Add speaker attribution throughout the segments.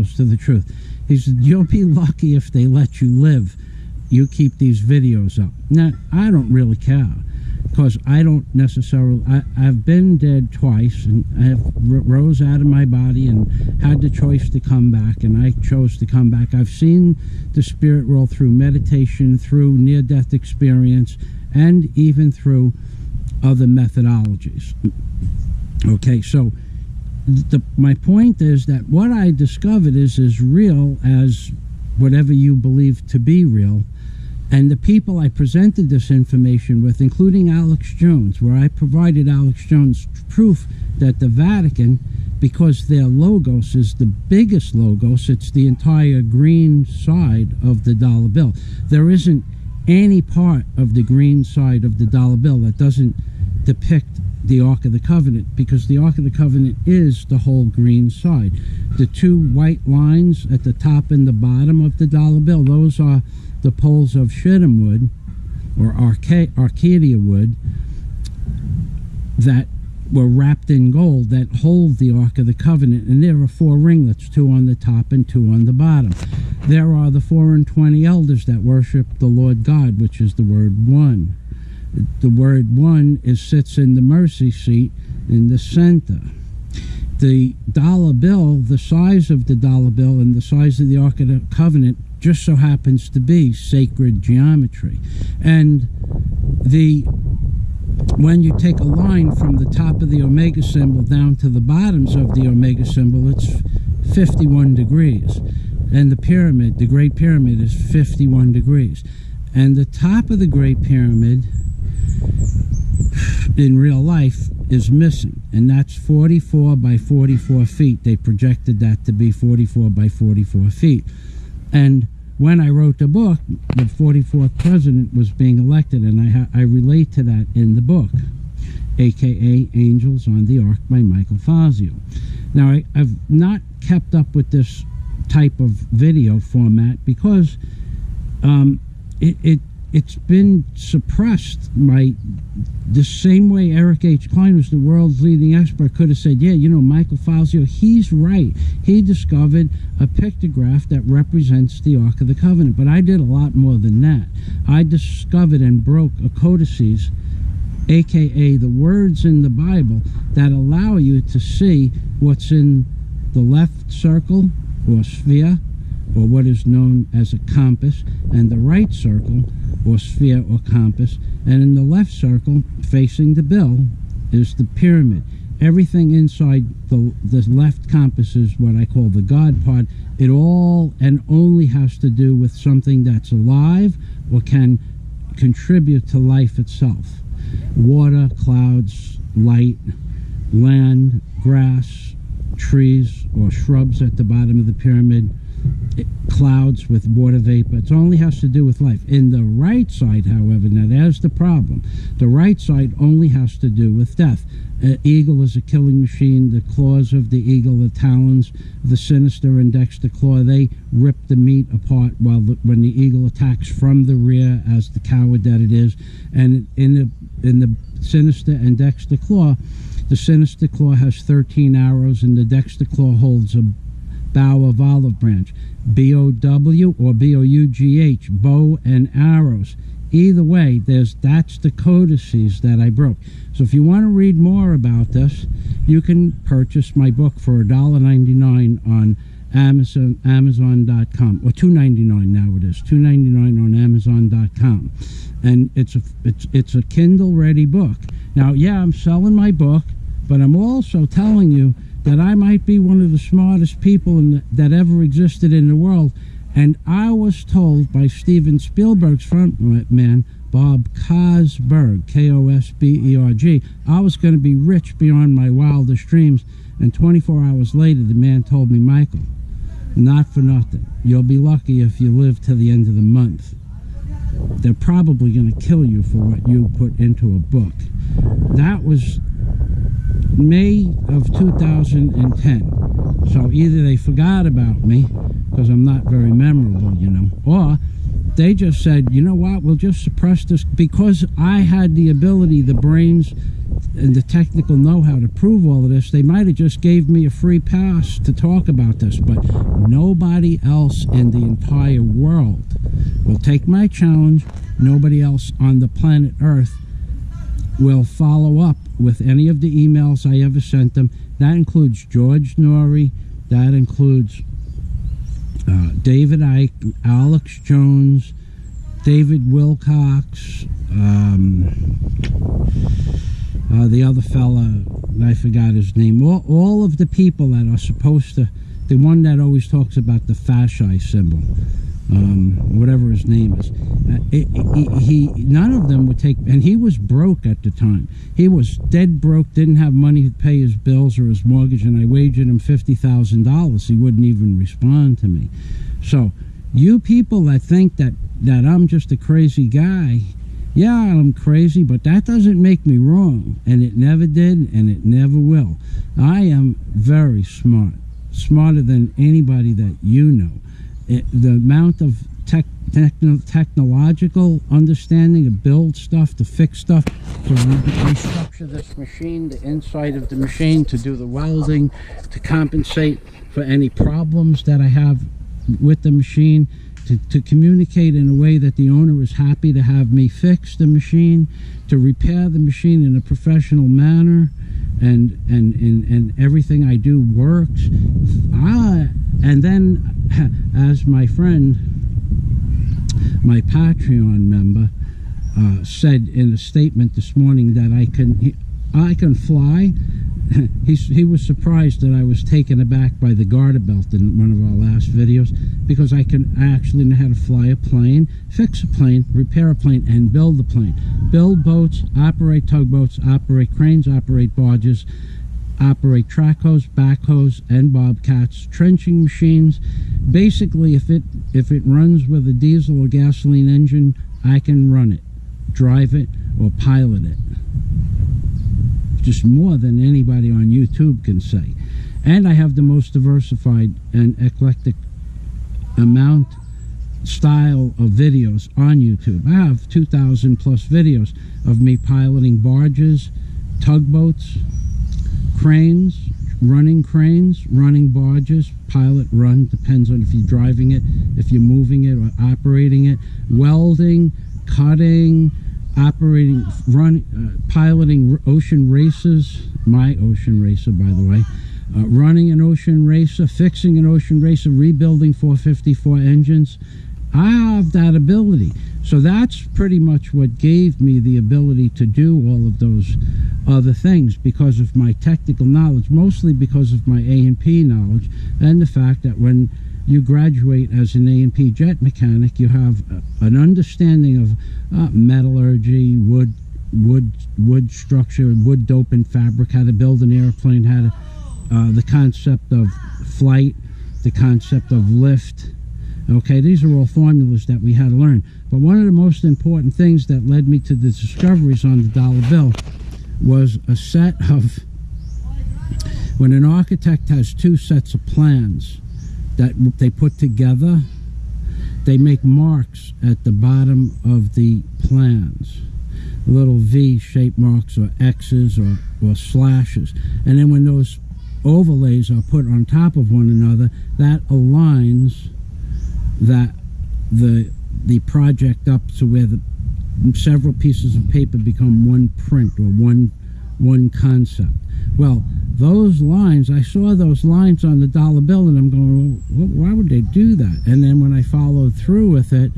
Speaker 1: close to the truth. He said, you'll be lucky if they let you live. You keep these videos up. Now, I don't really care, because I don't necessarily, I've been dead twice, and I have rose out of my body and had the choice to come back, and I chose to come back. I've seen the spirit world through meditation, through near-death experience, and even through other methodologies. Okay, so my point is that what I discovered is as real as whatever you believe to be real. And the people I presented this information with, including Alex Jones, where I provided Alex Jones proof that the Vatican, because their logos is the biggest logos, it's the entire green side of the dollar bill. There isn't any part of the green side of the dollar bill that doesn't depict the Ark of the Covenant, because the Ark of the Covenant is the whole green side. The two white lines at the top and the bottom of the dollar bill, those are the poles of Shittim wood, or Arcadia wood, that were wrapped in gold, that hold the Ark of the Covenant. And there are 4 ringlets, 2 on the top and 2 on the bottom. There are the 4 and 20 elders that worship the Lord God, which is the word one. The word one sits in the mercy seat in the center. The dollar bill, the size of the dollar bill and the size of the Ark of the Covenant just so happens to be sacred geometry. And when you take a line from the top of the omega symbol down to the bottoms of the omega symbol, it's 51 degrees. And the pyramid, the Great Pyramid, is 51 degrees. And the top of the Great Pyramid in real life is missing, and that's 44 by 44 feet. They projected that to be 44 by 44 feet. And when I wrote the book, the 44th president was being elected, and I relate to that in the book, aka Angels on the Ark by Michael Fazio. Now, I've not kept up with this type of video format because it's been suppressed. The same way Eric H. Klein, who's the world's leading expert, could have said, yeah, you know, Michael Fazio, he's right. He discovered a pictograph that represents the Ark of the Covenant. But I did a lot more than that. I discovered and broke a codices, aka the words in the Bible that allow you to see what's in the left circle or sphere, or what is known as a compass, and the right circle or sphere or compass, and in the left circle facing the bill is the pyramid. Everything inside the left compass is what I call the God part. It all and only has to do with something that's alive or can contribute to life itself. Water, clouds, light, land, grass, trees or shrubs at the bottom of the pyramid, clouds with water vapor. It only has to do with life. In the right side, however, now there's the problem. The right side only has to do with death. An eagle is a killing machine. The claws of the eagle, the talons, the sinister and dexter claw, they rip the meat apart when the eagle attacks from the rear as the coward that it is. And in the sinister and dexter claw, the sinister claw has 13 arrows, and the dexter claw holds a bough of olive branch. B-O-W or B-O-U-G-H, bow and arrows. Either way, that's the codices that I broke. So if you want to read more about this, you can purchase my book for $1.99 on Amazon.com, or $2.99 now it is, $2.99 on Amazon.com. And it's a Kindle-ready book. Now, yeah, I'm selling my book, but I'm also telling you that I might be one of the smartest people that ever existed in the world. And I was told by Steven Spielberg's frontman, Bob Kosberg, K-O-S-B-E-R-G, I was going to be rich beyond my wildest dreams. And 24 hours later, the man told me, Michael, not for nothing, you'll be lucky if you live to the end of the month. They're probably going to kill you for what you put into a book. That was May of 2010. So either they forgot about me, because I'm not very memorable, you know, or they just said, you know what, we'll just suppress this, because I had the ability, the brains, and the technical know-how to prove all of this. They might have just gave me a free pass to talk about this, but nobody else in the entire world will take my challenge. Nobody else on the planet Earth will follow up with any of the emails I ever sent them. That includes George Noory, that includes David Icke, Alex Jones, David Wilcox, the other fella, I forgot his name. All of the people that are supposed to, the one that always talks about the fasci symbol, whatever his name is, none of them would take, and he was broke at the time. He was dead broke, didn't have money to pay his bills or his mortgage, and I wagered him $50,000. He wouldn't even respond to me. So you people that think that I'm just a crazy guy, yeah, I'm crazy, but that doesn't make me wrong, and it never did, and it never will. I am very smart, smarter than anybody that you know. The amount of technological understanding to build stuff, to fix stuff, to restructure this machine, the inside of the machine, to do the welding, to compensate for any problems that I have with the machine, to communicate in a way that the owner is happy to have me fix the machine, to repair the machine in a professional manner, and everything I do works. And then, as my friend, my Patreon member, said in a statement this morning, that I can fly. He was surprised that I was taken aback by the garter belt in one of our last videos, because I actually know how to fly a plane, fix a plane, repair a plane, and build a plane. Build boats, operate tugboats, operate cranes, operate barges, operate track hose, backhoes, and bobcats, trenching machines. Basically, if it runs with a diesel or gasoline engine, I can run it, drive it, or pilot it. Just more than anybody on YouTube can say. And I have the most diversified and eclectic style of videos on YouTube. I have 2,000 plus videos of me piloting barges, tugboats, cranes, running barges, pilot, run, depends on if you're driving it, if you're moving it or operating it, welding, cutting, operating, piloting ocean races, my ocean racer, by the way, running an ocean racer, fixing an ocean racer, rebuilding 454 engines. I have that ability. So that's pretty much what gave me the ability to do all of those other things, because of my technical knowledge, mostly because of my A&P knowledge, and the fact that when you graduate as an A&P jet mechanic, you have an understanding of metallurgy, wood structure, wood dope and fabric, how to build an airplane, how to the concept of flight, the concept of lift. Okay, these are all formulas that we had to learn. But one of the most important things that led me to the discoveries on the dollar bill was a set of, when an architect has two sets of plans that they put together, they make marks at the bottom of the plans, little V-shaped marks or X's or slashes. And then when those overlays are put on top of one another, that aligns that the project up to where the several pieces of paper become one print or one concept. Well, those lines, I saw those lines on the dollar bill, and I'm going, well, why would they do that? And then when I followed through with it,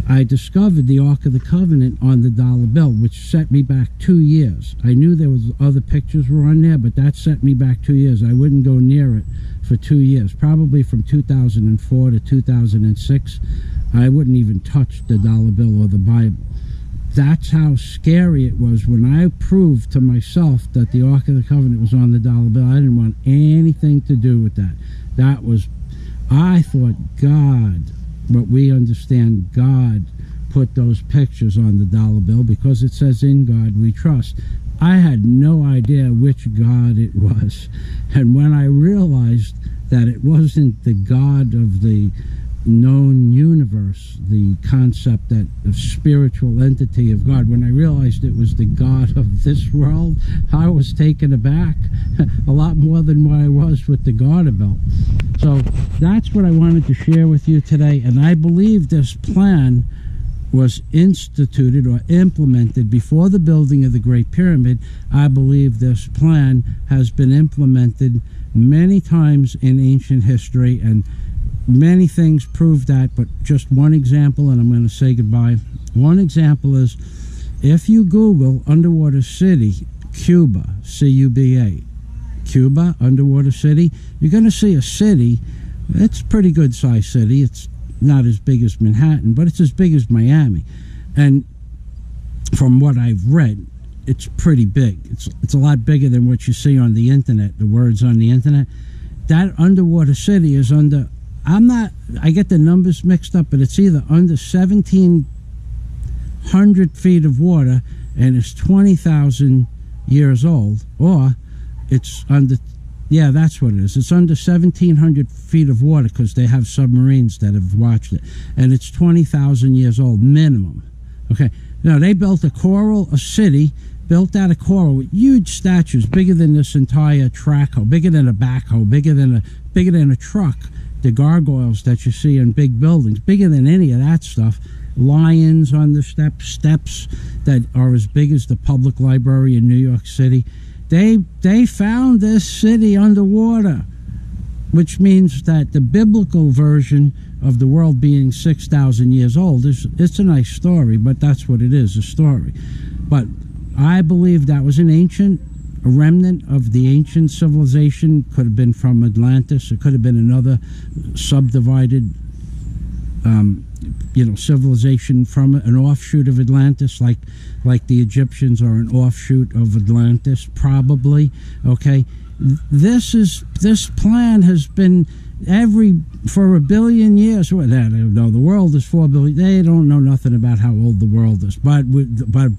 Speaker 1: I discovered the Ark of the Covenant on the dollar bill, which set me back 2 years. I knew there was other pictures were on there, but that set me back 2 years. I wouldn't go near it for 2 years. Probably from 2004 to 2006, I wouldn't even touch the dollar bill or the Bible. That's how scary it was when I proved to myself that the Ark of the Covenant was on the dollar bill. I didn't want anything to do with that. That was, I thought God, but we understand God put those pictures on the dollar bill because it says, "In God we trust." I had no idea which God it was. And when I realized that it wasn't the God of the known universe, the concept that of spiritual entity of God. When I realized it was the God of this world, I was taken aback a lot more than what I was with the Garter Belt. So that's what I wanted to share with you today, and I believe this plan was instituted or implemented before the building of the Great Pyramid. I believe this plan has been implemented many times in ancient history, and many things prove that, but just one example, and I'm going to say goodbye. One example is, if you Google underwater city, Cuba, C-U-B-A, Cuba, underwater city, you're going to see a city. It's a pretty good sized city. It's not as big as Manhattan, but it's as big as Miami. And from what I've read, it's pretty big. It's a lot bigger than what you see on the internet, the words on the internet. That underwater city is under, I get the numbers mixed up, but it's either under 1,700 feet of water and it's 20,000 years old, or it's under, yeah, that's what it is. It's under 1,700 feet of water, because they have submarines that have watched it, and it's 20,000 years old minimum. Okay, now they built a city built out of coral with huge statues, bigger than this entire track hoe, bigger than a backhoe, bigger than a truck. The gargoyles that you see in big buildings, bigger than any of that stuff. Lions on the steps that are as big as the public library in New York City. They found this city underwater, which means that the biblical version of the world being 6,000 years old it's a nice story, but that's what it is, a story. But I believe that was a remnant of the ancient civilization. Could have been from Atlantis. It could have been another subdivided civilization from an offshoot of Atlantis, like the Egyptians are an offshoot of Atlantis, probably. Okay, this plan has been for 1 billion years. Well, they don't know the world is 4 billion. They don't know nothing about how old the world is, but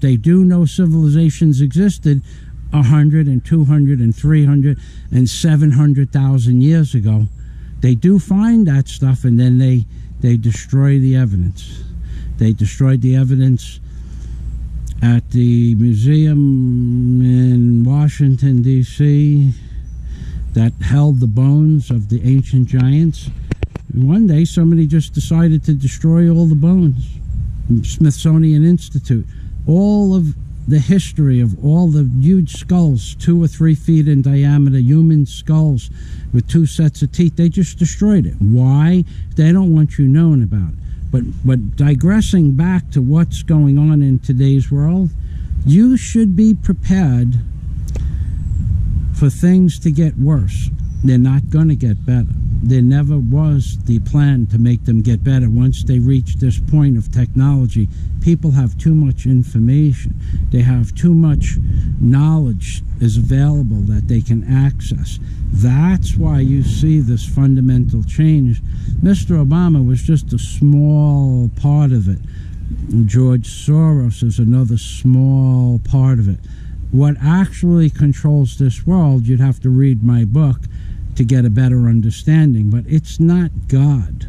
Speaker 1: they do know civilizations existed 100 and 200 and 300 and 700,000 years ago. They do find that stuff, and then they destroy the evidence. They destroyed the evidence at the museum in Washington, D.C. that held the bones of the ancient giants. And one day somebody just decided to destroy all the bones. Smithsonian Institute, all of the history of all the huge skulls, 2 or 3 feet in diameter, human skulls with 2 sets of teeth, they just destroyed it. Why? They don't want you knowing about it. But digressing back to what's going on in today's world, you should be prepared for things to get worse. They're not going to get better. There never was the plan to make them get better. Once they reach this point of technology, people have too much information. They have too much knowledge is available that they can access. That's why you see this fundamental change. Mr. Obama was just a small part of it. George Soros is another small part of it. What actually controls this world, you'd have to read my book to get a better understanding, but it's not God.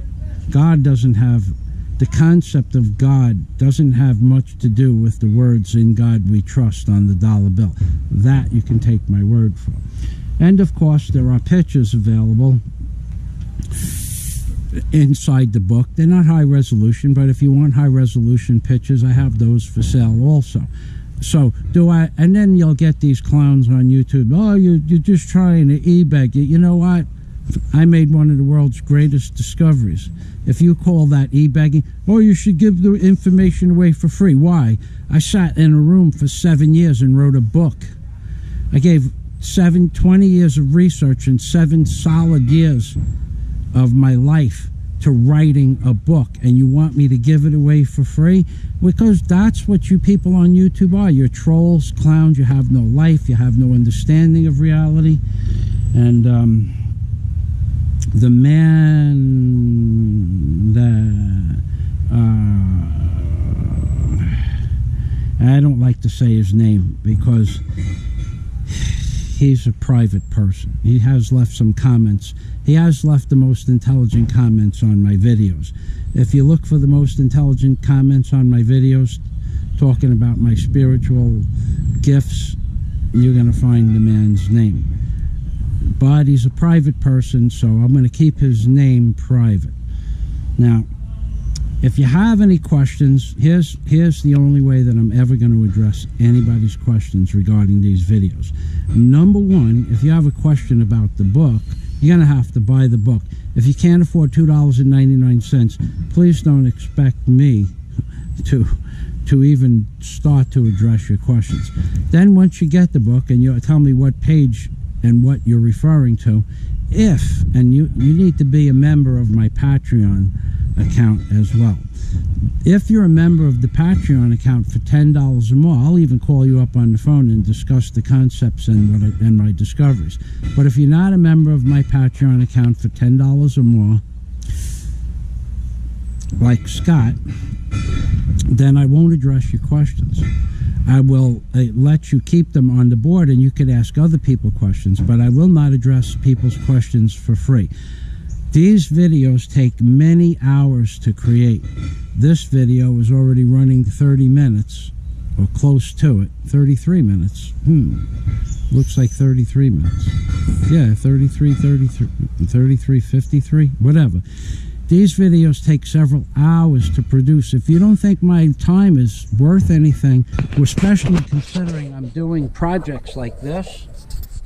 Speaker 1: God doesn't have, the concept of God doesn't have much to do with the words "in God we trust" on the dollar bill. That you can take my word for. And of course there are pictures available inside the book. They're not high resolution, but if you want high resolution pictures, I have those for sale also. So and then you'll get these clowns on YouTube. Oh, you're just trying to e-beg. You know what? I made one of the world's greatest discoveries. If you call that e-begging, oh, you should give the information away for free. Why? I sat in a room for 7 years and wrote a book. I gave 20 years of research and 7 solid years of my life to writing a book, and you want me to give it away for free? Because that's what you people on YouTube are. You're trolls, clowns. You have no life. You have no understanding of reality. And the man that I don't like to say his name because he's a private person. He has left some comments. He has left the most intelligent comments on my videos. If you look for the most intelligent comments on my videos talking about my spiritual gifts, you're going to find the man's name. But he's a private person, so I'm going to keep his name private. Now, if you have any questions, here's the only way that I'm ever going to address anybody's questions regarding these videos. Number one, if you have a question about the book, you're going to have to buy the book. If you can't afford $2.99, please don't expect me to even start to address your questions. Then once you get the book and you tell me what page and what you're referring to, and you need to be a member of my Patreon account as well. If you're a member of the Patreon account for $10 or more, I'll even call you up on the phone and discuss the concepts and my discoveries. But if you're not a member of my Patreon account for $10 or more, like Scott, then I won't address your questions. I will let you keep them on the board and you can ask other people questions, but I will not address people's questions for free. These videos take many hours to create. This video is already running 30 minutes, or close to it. 33 minutes. Looks like 33 minutes. Yeah, 33, 53, whatever. These videos take several hours to produce. If you don't think my time is worth anything, especially considering I'm doing projects like this,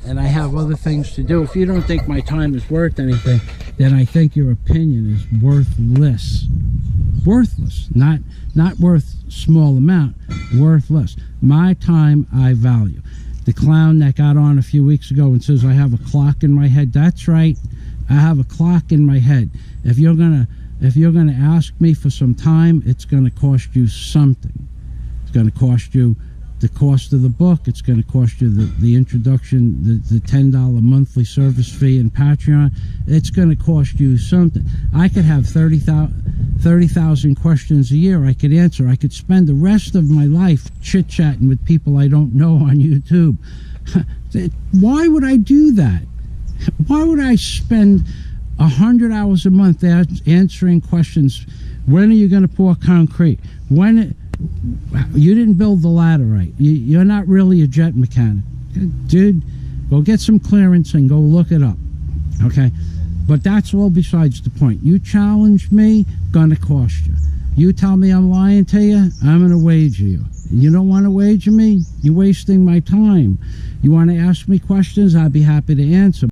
Speaker 1: and I have other things to do, if you don't think my time is worth anything, then I think your opinion is worthless. Worthless. Not worth small amount, worthless. My time I value. The clown that got on a few weeks ago and says I have a clock in my head, that's right. I have a clock in my head. If you're gonna ask me for some time, it's gonna cost you something. It's gonna cost you the cost of the book. It's going to cost you the introduction, the $10 monthly service fee in Patreon. It's going to cost you something. I could have 30,000 questions a year I could answer. I could spend the rest of my life chit-chatting with people I don't know on YouTube. Why would I do that? Why would I spend 100 hours a month answering questions? When are you going to pour concrete? You didn't build the ladder right. You're not really a jet mechanic. Dude, go get some clearance and go look it up. Okay? But that's all besides the point. You challenge me, gonna cost you. You tell me I'm lying to you, I'm gonna wager you. You don't want to wager me? You're wasting my time. You want to ask me questions? I'd be happy to answer.